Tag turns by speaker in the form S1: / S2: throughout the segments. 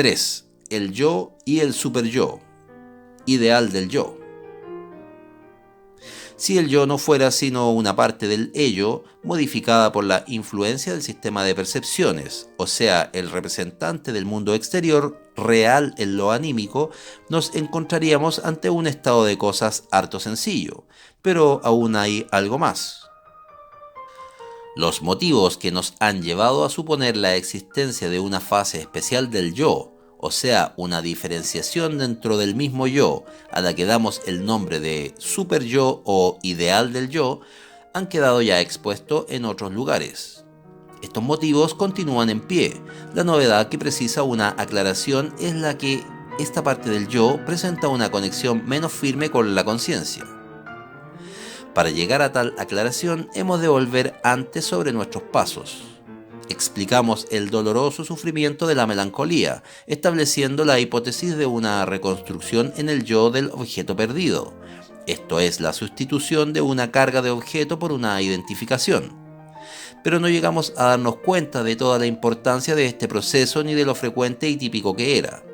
S1: 3. El yo y el superyo. Ideal del yo. Si el yo no fuera sino una parte del ello, modificada por la influencia del sistema de percepciones, o sea, el representante del mundo exterior, real en lo anímico, nos encontraríamos ante un estado de cosas harto sencillo, pero aún hay algo más. Los motivos que nos han llevado a suponer la existencia de una fase especial del yo, o sea, una diferenciación dentro del mismo yo, a la que damos el nombre de superyo o ideal del yo, han quedado ya expuestos en otros lugares. Estos motivos continúan en pie. La novedad que precisa una aclaración es la que esta parte del yo presenta una conexión menos firme con la conciencia. Para llegar a tal aclaración hemos de volver antes sobre nuestros pasos. Explicamos el doloroso sufrimiento de la melancolía, estableciendo la hipótesis de una reconstrucción en el yo del objeto perdido. Esto es la sustitución de una carga de objeto por una identificación. Pero no llegamos a darnos cuenta de toda la importancia de este proceso ni de lo frecuente y típico que era.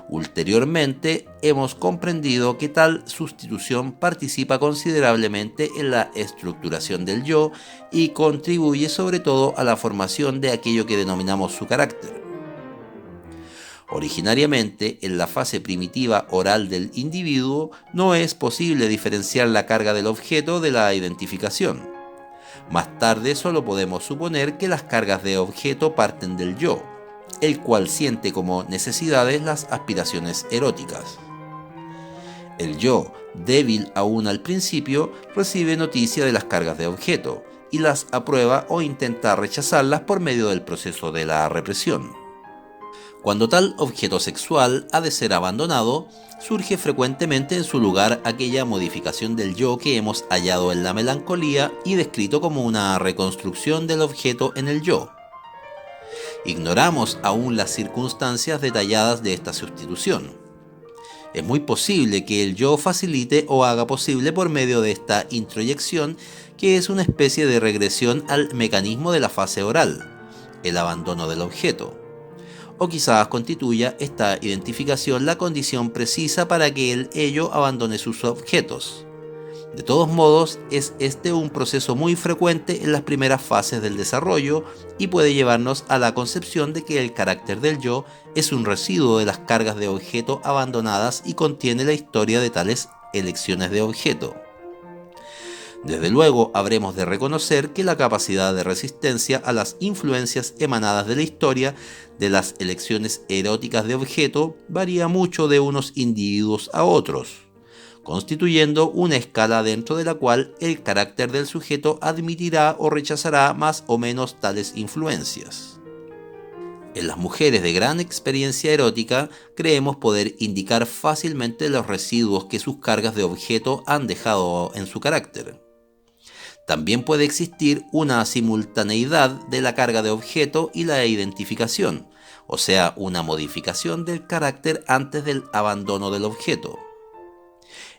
S1: Ulteriormente, hemos comprendido que tal sustitución participa considerablemente en la estructuración del yo y contribuye sobre todo a la formación de aquello que denominamos su carácter. Originariamente, en la fase primitiva oral del individuo, no es posible diferenciar la carga del objeto de la identificación. Más tarde solo podemos suponer que las cargas de objeto parten del yo, el cual siente como necesidades las aspiraciones eróticas. El yo, débil aún al principio, recibe noticia de las cargas de objeto y las aprueba o intenta rechazarlas por medio del proceso de la represión. Cuando tal objeto sexual ha de ser abandonado, surge frecuentemente en su lugar aquella modificación del yo que hemos hallado en la melancolía y descrito como una reconstrucción del objeto en el yo. Ignoramos aún las circunstancias detalladas de esta sustitución. Es muy posible que el yo facilite o haga posible por medio de esta introyección, que es una especie de regresión al mecanismo de la fase oral, el abandono del objeto. O quizás constituya esta identificación la condición precisa para que el ello abandone sus objetos. De todos modos, es este un proceso muy frecuente en las primeras fases del desarrollo y puede llevarnos a la concepción de que el carácter del yo es un residuo de las cargas de objeto abandonadas y contiene la historia de tales elecciones de objeto. Desde luego, habremos de reconocer que la capacidad de resistencia a las influencias emanadas de la historia de las elecciones eróticas de objeto varía mucho de unos individuos a otros, constituyendo una escala dentro de la cual el carácter del sujeto admitirá o rechazará más o menos tales influencias. En las mujeres de gran experiencia erótica creemos poder indicar fácilmente los residuos que sus cargas de objeto han dejado en su carácter. También puede existir una simultaneidad de la carga de objeto y la identificación, o sea, una modificación del carácter antes del abandono del objeto.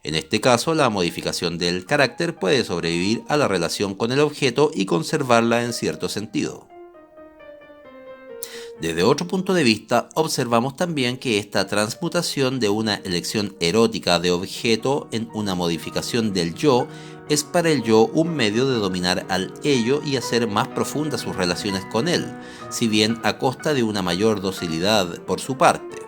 S1: En este caso, la modificación del carácter puede sobrevivir a la relación con el objeto y conservarla en cierto sentido. Desde otro punto de vista, observamos también que esta transmutación de una elección erótica de objeto en una modificación del yo es para el yo un medio de dominar al ello y hacer más profundas sus relaciones con él, si bien a costa de una mayor docilidad por su parte.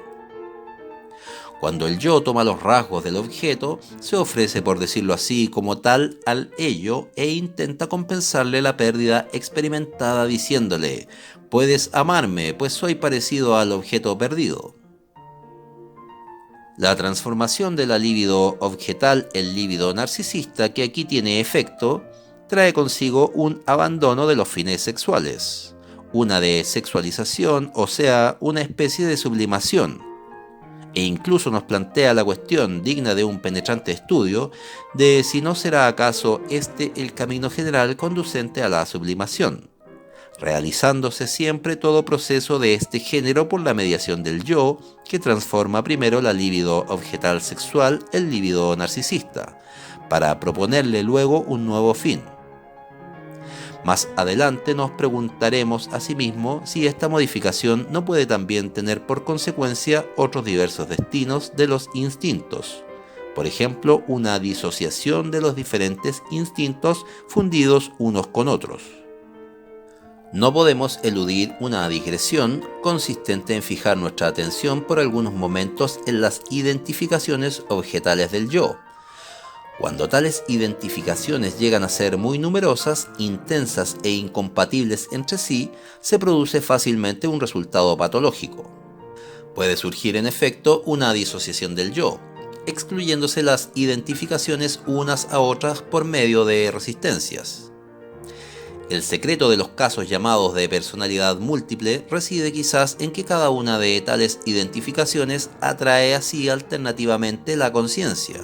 S1: Cuando el yo toma los rasgos del objeto, se ofrece, por decirlo así, como tal al ello e intenta compensarle la pérdida experimentada diciéndole: «Puedes amarme, pues soy parecido al objeto perdido». La transformación de la libido objetal en libido narcisista, que aquí tiene efecto, trae consigo un abandono de los fines sexuales, una desexualización, o sea, una especie de sublimación, e incluso nos plantea la cuestión, digna de un penetrante estudio, de si no será acaso este el camino general conducente a la sublimación, realizándose siempre todo proceso de este género por la mediación del yo, que transforma primero la libido objetal sexual en libido narcisista, para proponerle luego un nuevo fin. Más adelante nos preguntaremos asimismo si esta modificación no puede también tener por consecuencia otros diversos destinos de los instintos. Por ejemplo, una disociación de los diferentes instintos fundidos unos con otros. No podemos eludir una digresión consistente en fijar nuestra atención por algunos momentos en las identificaciones objetales del yo. Cuando tales identificaciones llegan a ser muy numerosas, intensas e incompatibles entre sí, se produce fácilmente un resultado patológico. Puede surgir en efecto una disociación del yo, excluyéndose las identificaciones unas a otras por medio de resistencias. El secreto de los casos llamados de personalidad múltiple reside quizás en que cada una de tales identificaciones atrae así alternativamente la conciencia.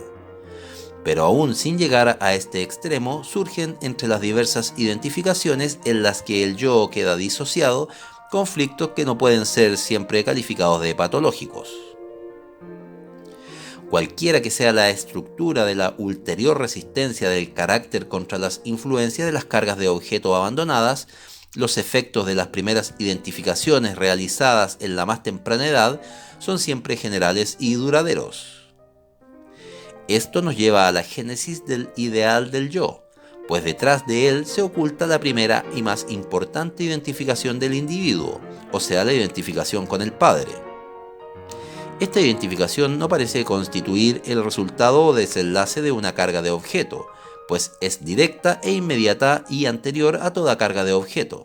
S1: Pero aún sin llegar a este extremo, surgen entre las diversas identificaciones en las que el yo queda disociado conflictos que no pueden ser siempre calificados de patológicos. Cualquiera que sea la estructura de la ulterior resistencia del carácter contra las influencias de las cargas de objeto abandonadas, los efectos de las primeras identificaciones realizadas en la más temprana edad son siempre generales y duraderos. Esto nos lleva a la génesis del ideal del yo, pues detrás de él se oculta la primera y más importante identificación del individuo, o sea, la identificación con el padre. Esta identificación no parece constituir el resultado o desenlace de una carga de objeto, pues es directa e inmediata y anterior a toda carga de objeto.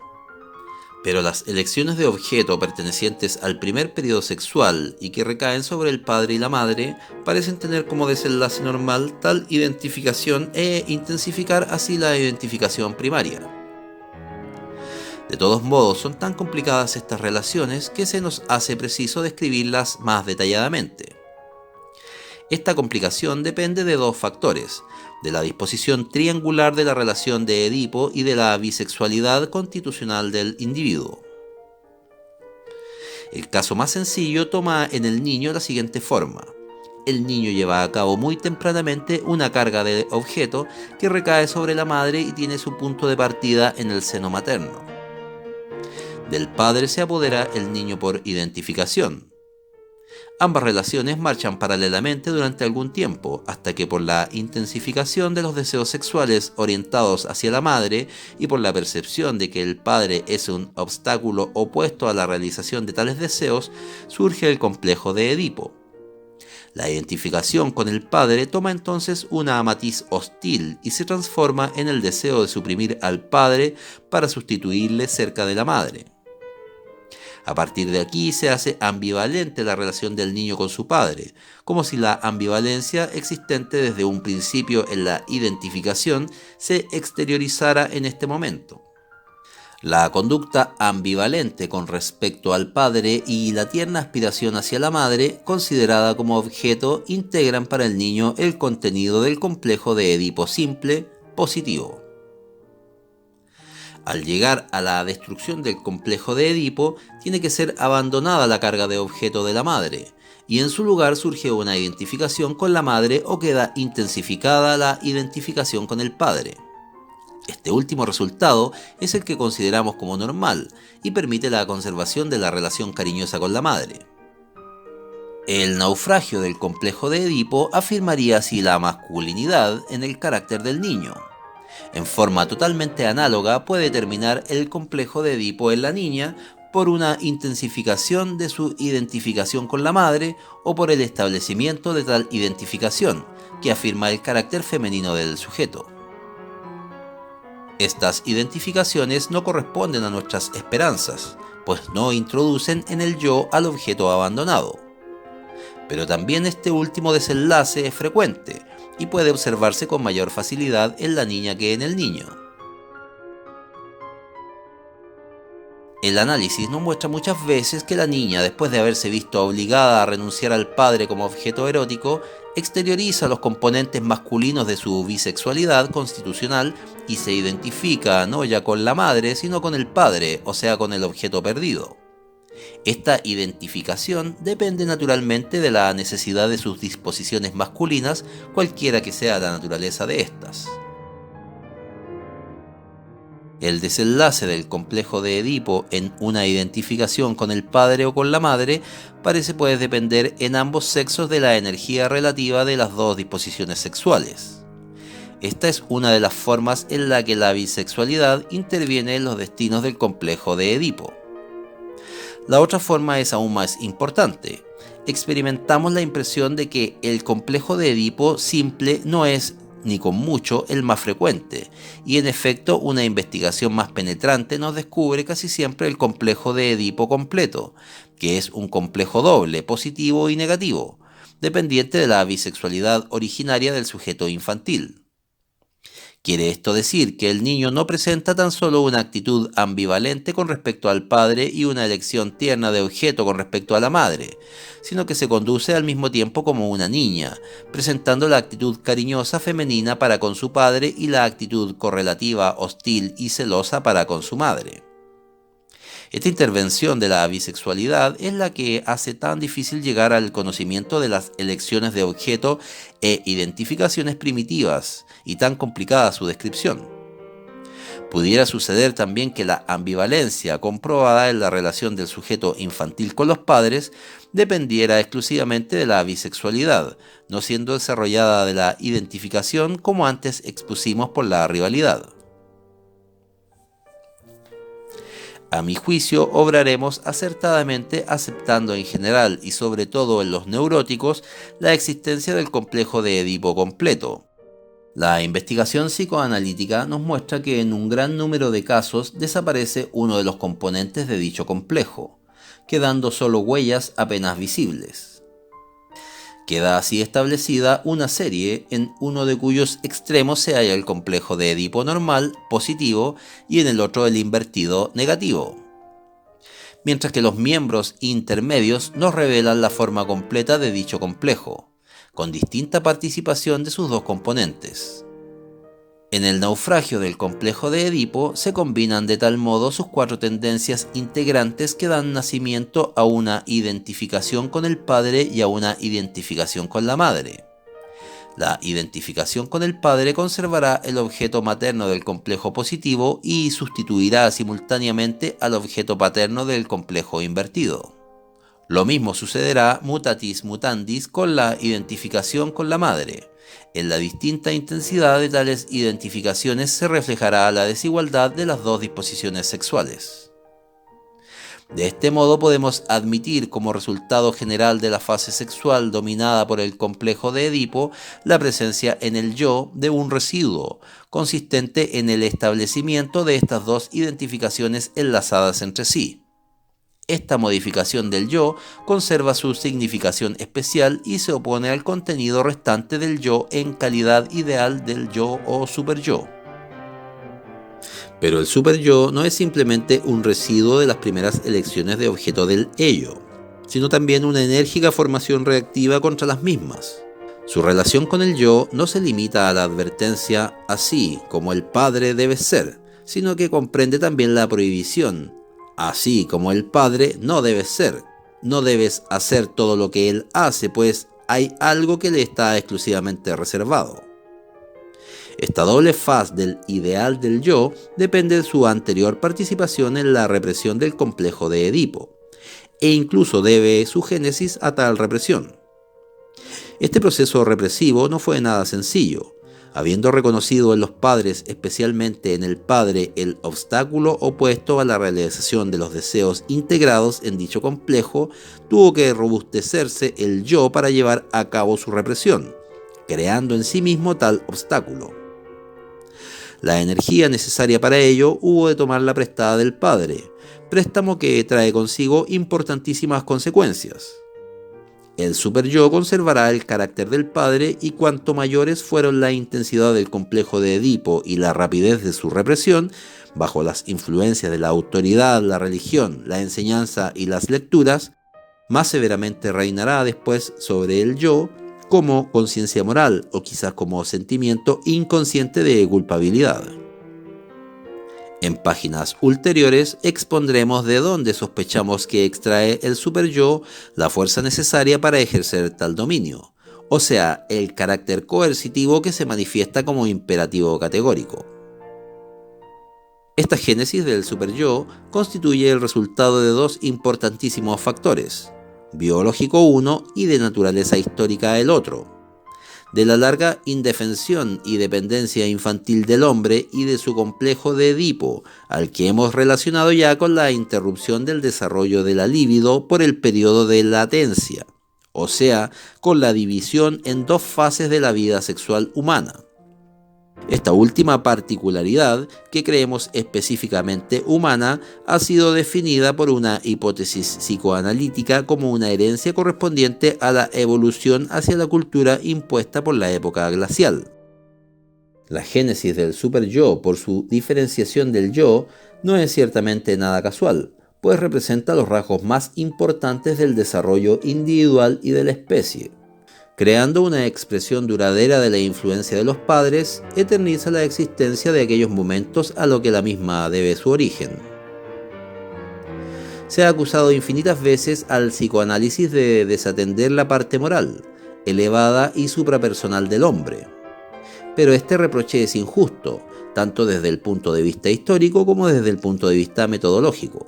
S1: Pero las elecciones de objeto pertenecientes al primer periodo sexual y que recaen sobre el padre y la madre parecen tener como desenlace normal tal identificación e intensificar así la identificación primaria. De todos modos, son tan complicadas estas relaciones que se nos hace preciso describirlas más detalladamente. Esta complicación depende de dos factores: de la disposición triangular de la relación de Edipo y de la bisexualidad constitucional del individuo. El caso más sencillo toma en el niño la siguiente forma. El niño lleva a cabo muy tempranamente una carga de objeto que recae sobre la madre y tiene su punto de partida en el seno materno. Del padre se apodera el niño por identificación. Ambas relaciones marchan paralelamente durante algún tiempo, hasta que por la intensificación de los deseos sexuales orientados hacia la madre y por la percepción de que el padre es un obstáculo opuesto a la realización de tales deseos, surge el complejo de Edipo. La identificación con el padre toma entonces una matiz hostil y se transforma en el deseo de suprimir al padre para sustituirle cerca de la madre. A partir de aquí se hace ambivalente la relación del niño con su padre, como si la ambivalencia existente desde un principio en la identificación se exteriorizara en este momento. La conducta ambivalente con respecto al padre y la tierna aspiración hacia la madre, considerada como objeto, integran para el niño el contenido del complejo de Edipo simple, positivo. Al llegar a la destrucción del complejo de Edipo, tiene que ser abandonada la carga de objeto de la madre, y en su lugar surge una identificación con la madre o queda intensificada la identificación con el padre. Este último resultado es el que consideramos como normal y permite la conservación de la relación cariñosa con la madre. El naufragio del complejo de Edipo afirmaría así la masculinidad en el carácter del niño. En forma totalmente análoga puede terminar el complejo de Edipo en la niña por una intensificación de su identificación con la madre o por el establecimiento de tal identificación, que afirma el carácter femenino del sujeto. Estas identificaciones no corresponden a nuestras esperanzas, pues no introducen en el yo al objeto abandonado. Pero también este último desenlace es frecuente, y puede observarse con mayor facilidad en la niña que en el niño. El análisis nos muestra muchas veces que la niña, después de haberse visto obligada a renunciar al padre como objeto erótico, exterioriza los componentes masculinos de su bisexualidad constitucional y se identifica no ya con la madre, sino con el padre, o sea, con el objeto perdido. Esta identificación depende naturalmente de la necesidad de sus disposiciones masculinas, cualquiera que sea la naturaleza de estas. El desenlace del complejo de Edipo en una identificación con el padre o con la madre parece pues depender en ambos sexos de la energía relativa de las dos disposiciones sexuales. Esta es una de las formas en la que la bisexualidad interviene en los destinos del complejo de Edipo. La otra forma es aún más importante. Experimentamos la impresión de que el complejo de Edipo simple no es ni con mucho el más frecuente, y en efecto una investigación más penetrante nos descubre casi siempre el complejo de Edipo completo, que es un complejo doble, positivo y negativo, dependiente de la bisexualidad originaria del sujeto infantil. Quiere esto decir que el niño no presenta tan solo una actitud ambivalente con respecto al padre y una elección tierna de objeto con respecto a la madre, sino que se conduce al mismo tiempo como una niña, presentando la actitud cariñosa femenina para con su padre y la actitud correlativa, hostil y celosa para con su madre. Esta intervención de la bisexualidad es la que hace tan difícil llegar al conocimiento de las elecciones de objeto e identificaciones primitivas y tan complicada su descripción. Pudiera suceder también que la ambivalencia comprobada en la relación del sujeto infantil con los padres dependiera exclusivamente de la bisexualidad, no siendo desarrollada de la identificación como antes expusimos por la rivalidad. A mi juicio, obraremos acertadamente aceptando en general y sobre todo en los neuróticos la existencia del complejo de Edipo completo. La investigación psicoanalítica nos muestra que en un gran número de casos desaparece uno de los componentes de dicho complejo, quedando solo huellas apenas visibles. Queda así establecida una serie en uno de cuyos extremos se halla el complejo de Edipo normal, positivo, y en el otro el invertido, negativo. Mientras que los miembros intermedios nos revelan la forma completa de dicho complejo, con distinta participación de sus dos componentes. En el naufragio del complejo de Edipo se combinan de tal modo sus cuatro tendencias integrantes que dan nacimiento a una identificación con el padre y a una identificación con la madre. La identificación con el padre conservará el objeto materno del complejo positivo y sustituirá simultáneamente al objeto paterno del complejo invertido. Lo mismo sucederá mutatis mutandis con la identificación con la madre. En la distinta intensidad de tales identificaciones se reflejará la desigualdad de las dos disposiciones sexuales. De este modo podemos admitir como resultado general de la fase sexual dominada por el complejo de Edipo la presencia en el yo de un residuo, consistente en el establecimiento de estas dos identificaciones enlazadas entre sí. Esta modificación del yo conserva su significación especial y se opone al contenido restante del yo en calidad ideal del yo o superyo. Pero el superyo no es simplemente un residuo de las primeras elecciones de objeto del ello, sino también una enérgica formación reactiva contra las mismas. Su relación con el yo no se limita a la advertencia así como el padre debe ser, sino que comprende también la prohibición. Así como el padre no debes ser, no debes hacer todo lo que él hace, pues hay algo que le está exclusivamente reservado. Esta doble faz del ideal del yo depende de su anterior participación en la represión del complejo de Edipo, e incluso debe su génesis a tal represión. Este proceso represivo no fue nada sencillo. Habiendo reconocido en los padres, especialmente en el padre, el obstáculo opuesto a la realización de los deseos integrados en dicho complejo, tuvo que robustecerse el yo para llevar a cabo su represión, creando en sí mismo tal obstáculo. La energía necesaria para ello hubo de tomarla prestada del padre, préstamo que trae consigo importantísimas consecuencias. El superyo conservará el carácter del padre y cuanto mayores fueron la intensidad del complejo de Edipo y la rapidez de su represión, bajo las influencias de la autoridad, la religión, la enseñanza y las lecturas, más severamente reinará después sobre el yo como conciencia moral o quizás como sentimiento inconsciente de culpabilidad. En páginas ulteriores expondremos de dónde sospechamos que extrae el superyo la fuerza necesaria para ejercer tal dominio, o sea, el carácter coercitivo que se manifiesta como imperativo categórico. Esta génesis del superyo constituye el resultado de dos importantísimos factores, biológico uno y de naturaleza histórica el otro, de la larga indefensión y dependencia infantil del hombre y de su complejo de Edipo, al que hemos relacionado ya con la interrupción del desarrollo de la libido por el periodo de latencia, o sea, con la división en dos fases de la vida sexual humana. Esta última particularidad, que creemos específicamente humana, ha sido definida por una hipótesis psicoanalítica como una herencia correspondiente a la evolución hacia la cultura impuesta por la época glacial. La génesis del superyo, por su diferenciación del yo, no es ciertamente nada casual, pues representa los rasgos más importantes del desarrollo individual y de la especie. Creando una expresión duradera de la influencia de los padres, eterniza la existencia de aquellos momentos a lo que la misma debe su origen. Se ha acusado infinitas veces al psicoanálisis de desatender la parte moral, elevada y suprapersonal del hombre. Pero este reproche es injusto, tanto desde el punto de vista histórico como desde el punto de vista metodológico.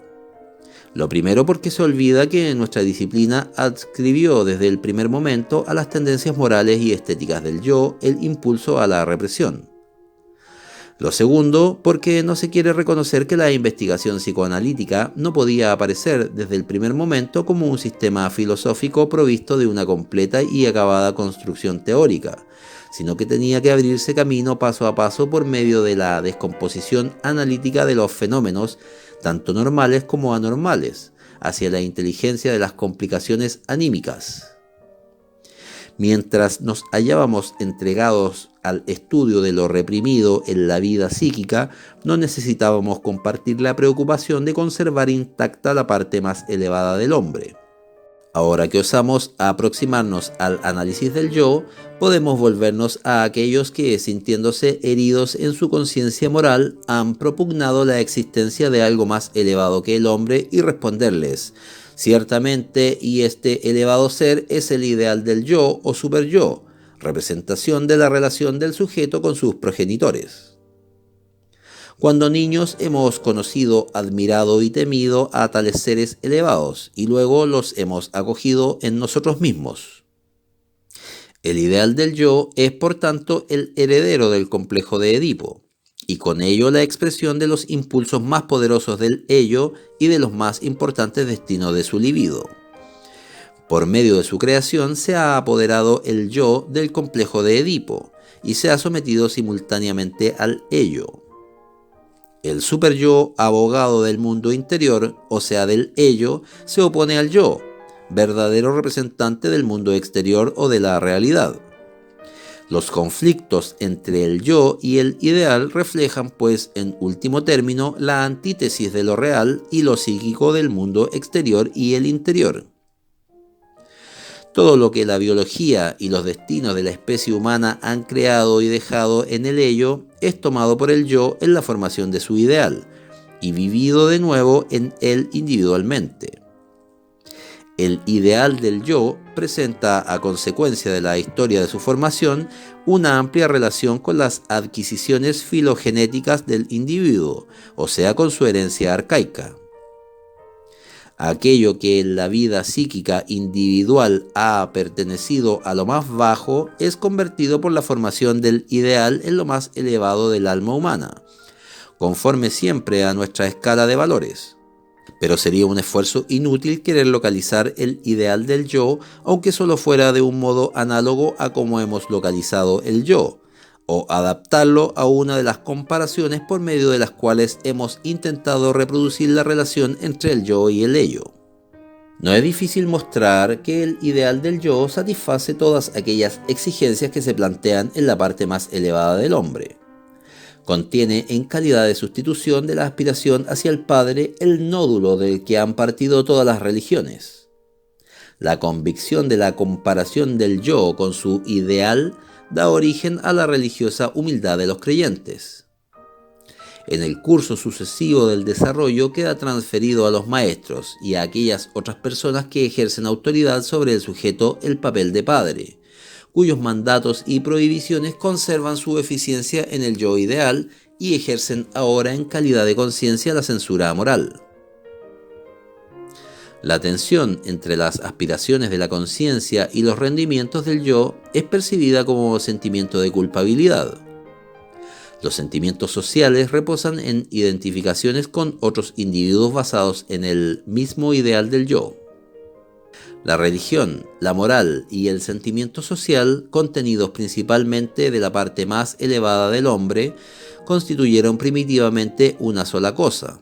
S1: Lo primero porque se olvida que nuestra disciplina adscribió desde el primer momento a las tendencias morales y estéticas del yo el impulso a la represión. Lo segundo porque no se quiere reconocer que la investigación psicoanalítica no podía aparecer desde el primer momento como un sistema filosófico provisto de una completa y acabada construcción teórica, sino que tenía que abrirse camino paso a paso por medio de la descomposición analítica de los fenómenos, tanto normales como anormales, hacia la inteligencia de las complicaciones anímicas. Mientras nos hallábamos entregados al estudio de lo reprimido en la vida psíquica, no necesitábamos compartir la preocupación de conservar intacta la parte más elevada del hombre. Ahora que osamos aproximarnos al análisis del yo, podemos volvernos a aquellos que, sintiéndose heridos en su conciencia moral, han propugnado la existencia de algo más elevado que el hombre y responderles: ciertamente, y este elevado ser es el ideal del yo o superyo, representación de la relación del sujeto con sus progenitores. Cuando niños hemos conocido, admirado y temido a tales seres elevados, y luego los hemos acogido en nosotros mismos. El ideal del yo es, por tanto, el heredero del complejo de Edipo, y con ello la expresión de los impulsos más poderosos del ello y de los más importantes destinos de su libido. Por medio de su creación se ha apoderado el yo del complejo de Edipo, y se ha sometido simultáneamente al ello. El superyo, abogado del mundo interior, o sea del ello, se opone al yo, verdadero representante del mundo exterior o de la realidad. Los conflictos entre el yo y el ideal reflejan, pues, en último término, la antítesis de lo real y lo psíquico del mundo exterior y el interior. Todo lo que la biología y los destinos de la especie humana han creado y dejado en el ello es tomado por el yo en la formación de su ideal y vivido de nuevo en él individualmente. El ideal del yo presenta, a consecuencia de la historia de su formación, una amplia relación con las adquisiciones filogenéticas del individuo, o sea, con su herencia arcaica. Aquello que en la vida psíquica individual ha pertenecido a lo más bajo es convertido por la formación del ideal en lo más elevado del alma humana, conforme siempre a nuestra escala de valores. Pero sería un esfuerzo inútil querer localizar el ideal del yo, aunque solo fuera de un modo análogo a como hemos localizado el yo, o adaptarlo a una de las comparaciones por medio de las cuales hemos intentado reproducir la relación entre el yo y el ello. No es difícil mostrar que el ideal del yo satisface todas aquellas exigencias que se plantean en la parte más elevada del hombre. Contiene, en calidad de sustitución de la aspiración hacia el Padre, el nódulo del que han partido todas las religiones. La convicción de la comparación del yo con su ideal da origen a la religiosa humildad de los creyentes. En el curso sucesivo del desarrollo queda transferido a los maestros y a aquellas otras personas que ejercen autoridad sobre el sujeto el papel de padre, cuyos mandatos y prohibiciones conservan su eficiencia en el yo ideal y ejercen ahora en calidad de conciencia la censura moral. La tensión entre las aspiraciones de la conciencia y los rendimientos del yo es percibida como sentimiento de culpabilidad. Los sentimientos sociales reposan en identificaciones con otros individuos basados en el mismo ideal del yo. La religión, la moral y el sentimiento social, contenidos principalmente de la parte más elevada del hombre, constituyeron primitivamente una sola cosa.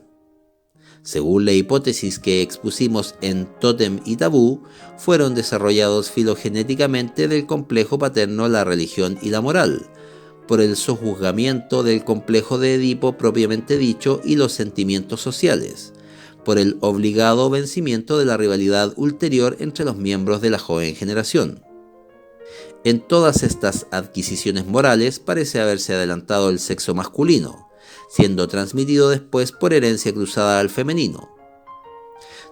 S1: Según la hipótesis que expusimos en Tótem y Tabú, fueron desarrollados filogenéticamente del complejo paterno la religión y la moral, por el sojuzgamiento del complejo de Edipo propiamente dicho y los sentimientos sociales, por el obligado vencimiento de la rivalidad ulterior entre los miembros de la joven generación. En todas estas adquisiciones morales parece haberse adelantado el sexo masculino, siendo transmitido después por herencia cruzada al femenino.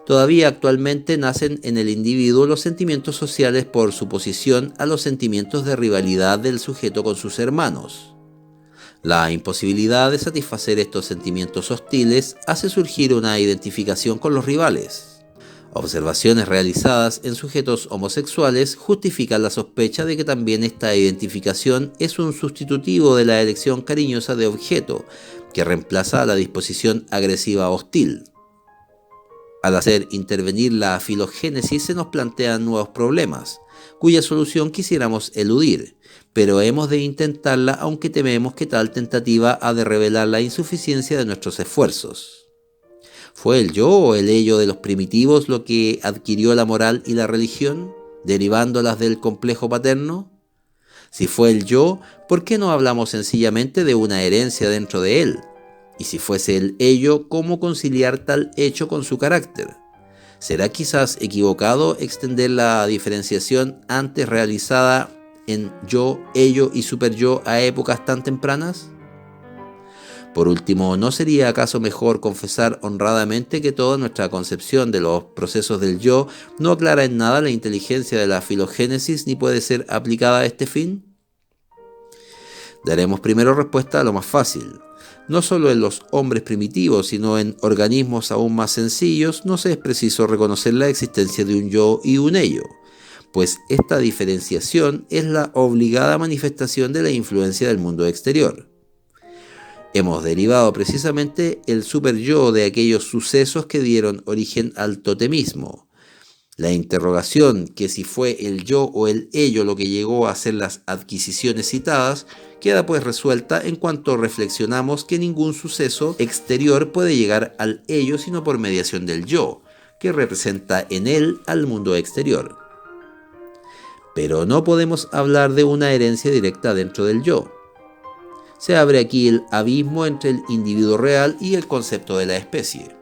S1: Todavía actualmente nacen en el individuo los sentimientos sociales por suposición a los sentimientos de rivalidad del sujeto con sus hermanos. La imposibilidad de satisfacer estos sentimientos hostiles hace surgir una identificación con los rivales. Observaciones realizadas en sujetos homosexuales justifican la sospecha de que también esta identificación es un sustitutivo de la elección cariñosa de objeto, que reemplaza a la disposición agresiva hostil. Al hacer intervenir la filogénesis se nos plantean nuevos problemas, cuya solución quisiéramos eludir, pero hemos de intentarla aunque tememos que tal tentativa ha de revelar la insuficiencia de nuestros esfuerzos. ¿Fue el yo o el ello de los primitivos lo que adquirió la moral y la religión, derivándolas del complejo paterno? Si fue el yo, ¿por qué no hablamos sencillamente de una herencia dentro de él? Y si fuese el ello, ¿cómo conciliar tal hecho con su carácter? ¿Será quizás equivocado extender la diferenciación antes realizada en yo, ello y superyo a épocas tan tempranas? Por último, ¿no sería acaso mejor confesar honradamente que toda nuestra concepción de los procesos del yo no aclara en nada la inteligencia de la filogénesis ni puede ser aplicada a este fin? Daremos primero respuesta a lo más fácil. No solo en los hombres primitivos, sino en organismos aún más sencillos, no se es preciso reconocer la existencia de un yo y un ello, pues esta diferenciación es la obligada manifestación de la influencia del mundo exterior. Hemos derivado precisamente el superyo de aquellos sucesos que dieron origen al totemismo. La interrogación que si fue el yo o el ello lo que llegó a hacer las adquisiciones citadas, queda pues resuelta en cuanto reflexionamos que ningún suceso exterior puede llegar al ello sino por mediación del yo, que representa en él al mundo exterior. Pero no podemos hablar de una herencia directa dentro del yo. Se abre aquí el abismo entre el individuo real y el concepto de la especie.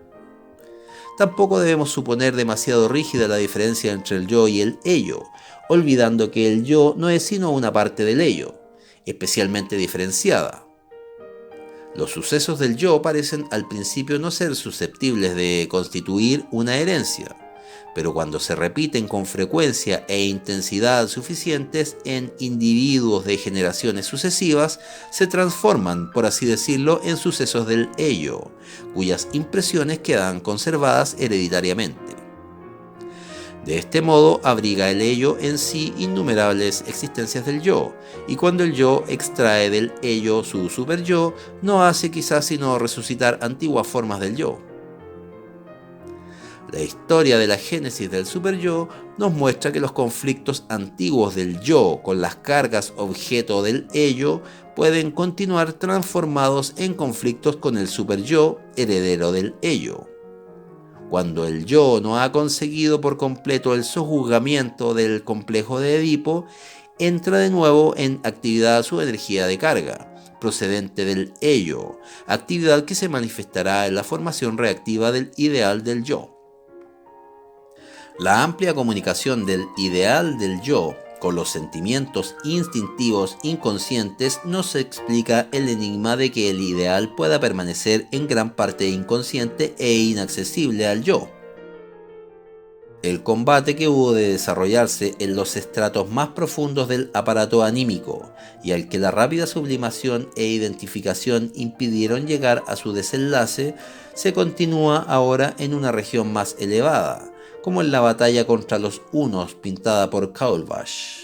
S1: Tampoco debemos suponer demasiado rígida la diferencia entre el yo y el ello, olvidando que el yo no es sino una parte del ello, especialmente diferenciada. Los sucesos del yo parecen al principio no ser susceptibles de constituir una herencia, pero cuando se repiten con frecuencia e intensidad suficientes en individuos de generaciones sucesivas, se transforman, por así decirlo, en sucesos del ello, cuyas impresiones quedan conservadas hereditariamente. De este modo, abriga el ello en sí innumerables existencias del yo, y cuando el yo extrae del ello su superyo, no hace quizás sino resucitar antiguas formas del yo. La historia de la génesis del superyo nos muestra que los conflictos antiguos del yo con las cargas objeto del ello pueden continuar transformados en conflictos con el superyo heredero del ello. Cuando el yo no ha conseguido por completo el sojuzgamiento del complejo de Edipo, entra de nuevo en actividad su energía de carga, procedente del ello, actividad que se manifestará en la formación reactiva del ideal del yo. La amplia comunicación del ideal del yo con los sentimientos instintivos inconscientes nos explica el enigma de que el ideal pueda permanecer en gran parte inconsciente e inaccesible al yo. El combate que hubo de desarrollarse en los estratos más profundos del aparato anímico y al que la rápida sublimación e identificación impidieron llegar a su desenlace, se continúa ahora en una región más elevada, como en la batalla contra los hunos pintada por Kaulbach.